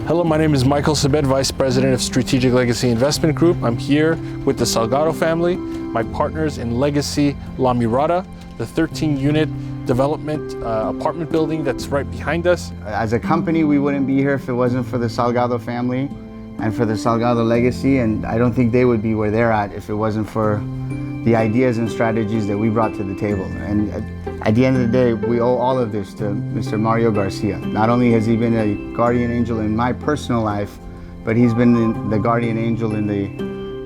Hello, my name is Michael Sabet, Vice President of Strategic Legacy Investment Group. I'm here with the Salgado family, my partners in Legacy La Mirada, the 13-unit development apartment building that's right behind us. As a company, we wouldn't be here if it wasn't for the Salgado family and for the Salgado legacy, and I don't think they would be where they're at if it wasn't for the ideas and strategies that we brought to the table. And at the end of the day, we owe all of this to Mr. Mario Garcia. Not only has he been a guardian angel in my personal life, but he's been the guardian angel in the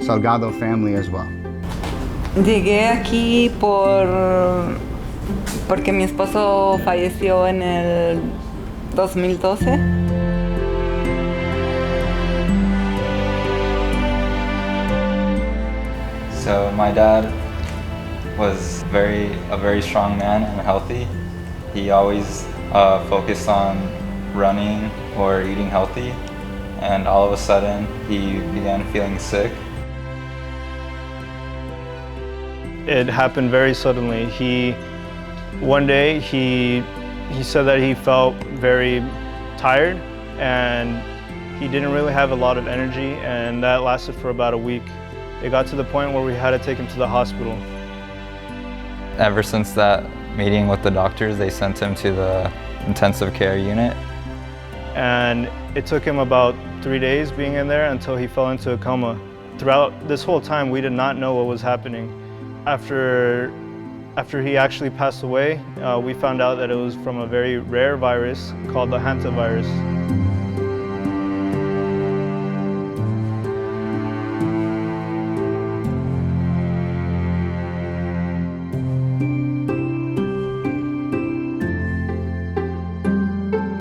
Salgado family as well. Llegué aquí porque mi esposo falleció en el 2012. So my dad was a very strong man and healthy. He always focused on running or eating healthy, and all of a sudden he began feeling sick. It happened very suddenly. One day he said that he felt very tired and he didn't really have a lot of energy, and that lasted for about a week. It got to the point where we had to take him to the hospital. Ever since that meeting with the doctors, they sent him to the intensive care unit. And it took him about 3 days being in there until he fell into a coma. Throughout this whole time, we did not know what was happening. After he actually passed away, we found out that it was from a very rare virus called the hantavirus.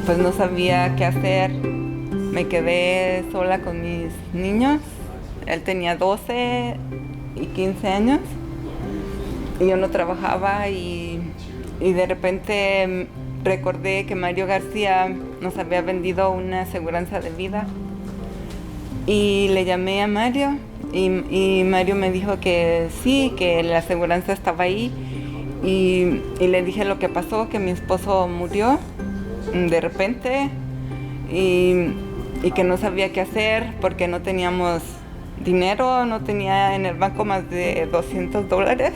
Pues no sabía qué hacer. Me quedé sola con mis niños. Él tenía 12 y 15 años. Y yo no trabajaba y de repente recordé que Mario García nos había vendido una aseguranza de vida. Y le llamé a Mario y Mario me dijo que sí, que la aseguranza estaba ahí. Y le dije lo que pasó, que mi esposo murió de repente y que no sabía qué hacer porque no teníamos dinero, no tenía en el banco más de $200.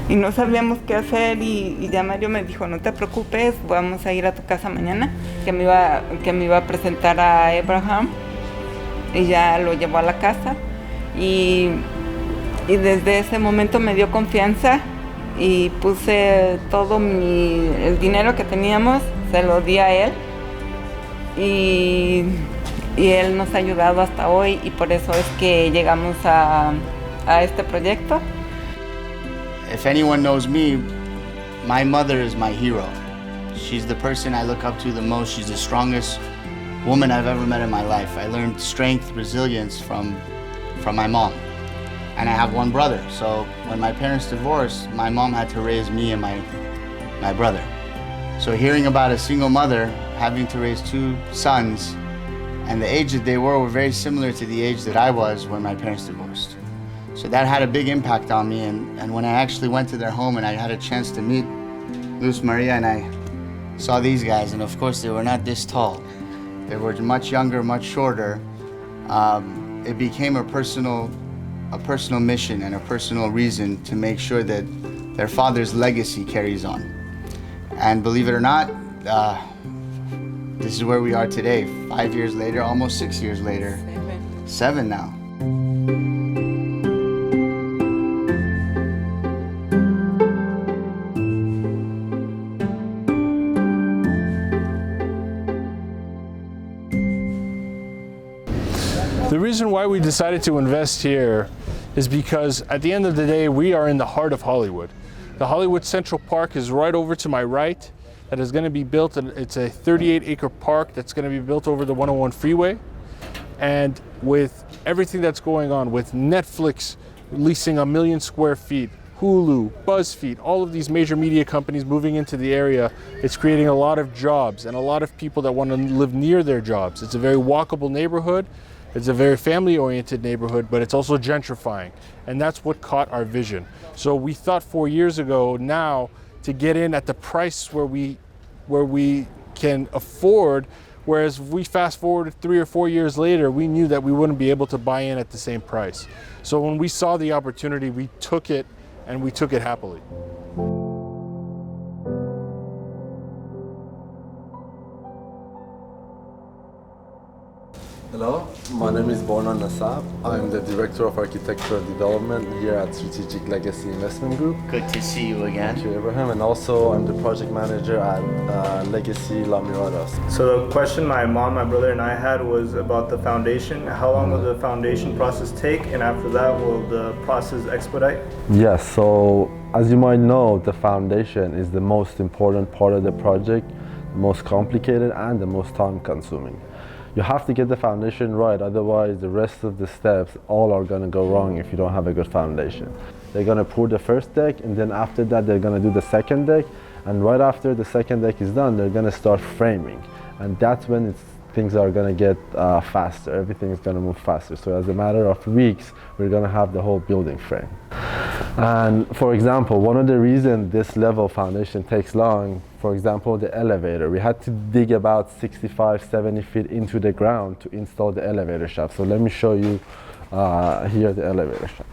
Y no sabíamos qué hacer y ya Mario me dijo, no te preocupes, vamos a ir a tu casa mañana, que me iba a presentar a Abraham, y ya lo llevó a la casa y desde ese momento me dio confianza y puse todo el dinero que teníamos, se lo di a él y él nos ha ayudado hasta hoy y por eso es que llegamos a este proyecto. If anyone knows me, my mother is my hero. She's the person I look up to the most. She's the strongest woman I've ever met in my life. I learned strength, resilience from my mom. And I have one brother, so when my parents divorced, my mom had to raise me and my brother. So hearing about a single mother having to raise two sons, and the age that they were very similar to the age that I was when my parents divorced. So that had a big impact on me, and when I actually went to their home and I had a chance to meet Luz Maria and I saw these guys, and of course they were not this tall. They were much younger, much shorter. It became a personal mission and a personal reason to make sure that their father's legacy carries on. And believe it or not, this is where we are today, 5 years later, almost 6 years later. 7 now. The reason why we decided to invest here is because at the end of the day, we are in the heart of Hollywood. The Hollywood Central Park is right over to my right. That is going to be built, and it's a 38-acre park that's going to be built over the 101 freeway. And with everything that's going on, with Netflix leasing 1 million square feet, Hulu, BuzzFeed, all of these major media companies moving into the area, it's creating a lot of jobs and a lot of people that want to live near their jobs. It's a very walkable neighborhood. It's a very family-oriented neighborhood, but it's also gentrifying. And that's what caught our vision. So we thought 4 years ago now to get in at the price where we where we can afford, whereas if we fast forward 3 or 4 years later, we knew that we wouldn't be able to buy in at the same price. So when we saw the opportunity, we took it, and we took it happily. Hello, my name is Borna Nassab. I'm the Director of Architectural Development here at Strategic Legacy Investment Group. Good to see you again. Thank you, Abraham. And also, I'm the Project Manager at Legacy La Mirada. So the question my mom, my brother, and I had was about the foundation. How long will the foundation process take, and after that, will the process expedite? Yes, so as you might know, the foundation is the most important part of the project, the most complicated and the most time-consuming. You have to get the foundation right, otherwise the rest of the steps all are going to go wrong if you don't have a good foundation. They're going to pour the first deck, and then after that they're going to do the second deck, and right after the second deck is done, they're going to start framing, and that's when things are going to get faster. Everything is going to move faster. So as a matter of weeks, we're going to have the whole building frame. And for example, one of the reasons this level foundation takes long, for example, the elevator, we had to dig about 65-70 feet into the ground to install the elevator shaft. So let me show you here the elevator shaft.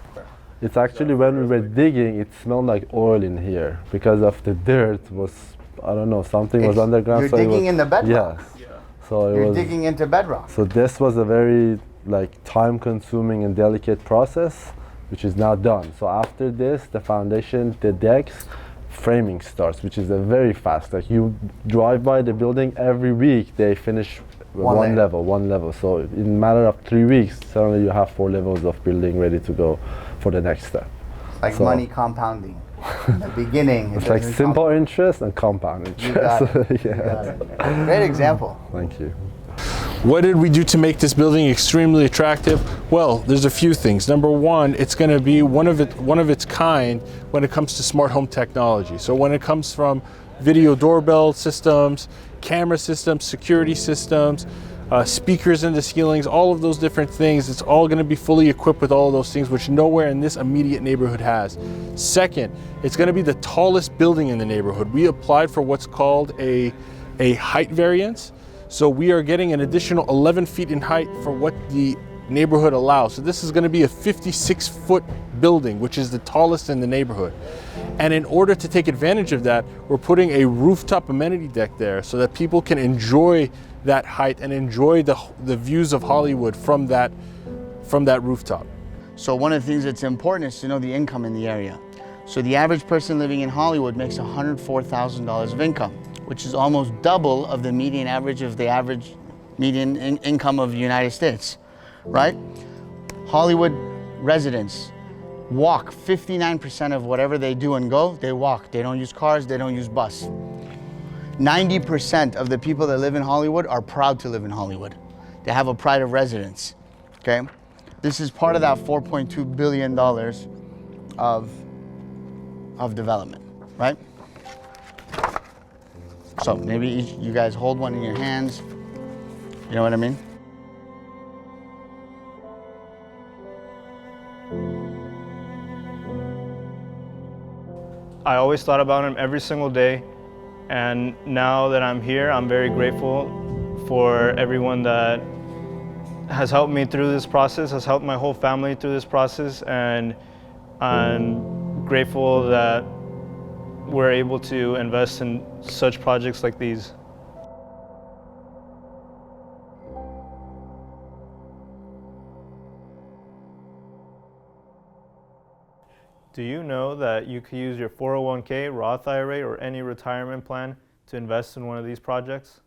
It's actually, when we were digging, it smelled like oil in here because of the dirt was, I don't know, something was underground. You're So digging in the bedrock. Yes. So You're digging into bedrock. So this was a very time-consuming and delicate process, which is now done. So after this, the foundation, the decks, framing starts, which is a very fast. Like you drive by the building every week, they finish one level. So in a matter of 3 weeks, suddenly you have 4 levels of building ready to go for the next step. It's like money compounding. In the beginning, it's like simple interest and compound interest. You got it. You got it. Great example. Thank you. What did we do to make this building extremely attractive? Well, there's a few things. Number one, it's going to be one of its kind when it comes to smart home technology. So when it comes from video doorbell systems, camera systems, security systems, speakers in the ceilings, all of those different things, it's all going to be fully equipped with all of those things, which nowhere in this immediate neighborhood has. Second, it's going to be the tallest building in the neighborhood. We applied for what's called a height variance. So we are getting an additional 11 feet in height for what the neighborhood allows. So this is going to be a 56-foot building, which is the tallest in the neighborhood. And in order to take advantage of that, we're putting a rooftop amenity deck there so that people can enjoy that height and enjoy the views of Hollywood from that rooftop. So one of the things that's important is to know the income in the area. So the average person living in Hollywood makes $104,000 of income, which is almost double of the median average of the average median income of the United States, right? Hollywood residents walk 59% of whatever they do and go, they walk. They don't use cars, they don't use bus. 90% of the people that live in Hollywood are proud to live in Hollywood. They have a pride of residence, okay? This is part of that $4.2 billion of development, right? So maybe you guys hold one in your hands. You know what I mean? I always thought about him every single day, and now that I'm here, I'm very grateful for everyone that has helped me through this process, has helped my whole family through this process, and I'm grateful that we're able to invest in such projects like these. Do you know that you could use your 401k, Roth IRA, or any retirement plan to invest in one of these projects?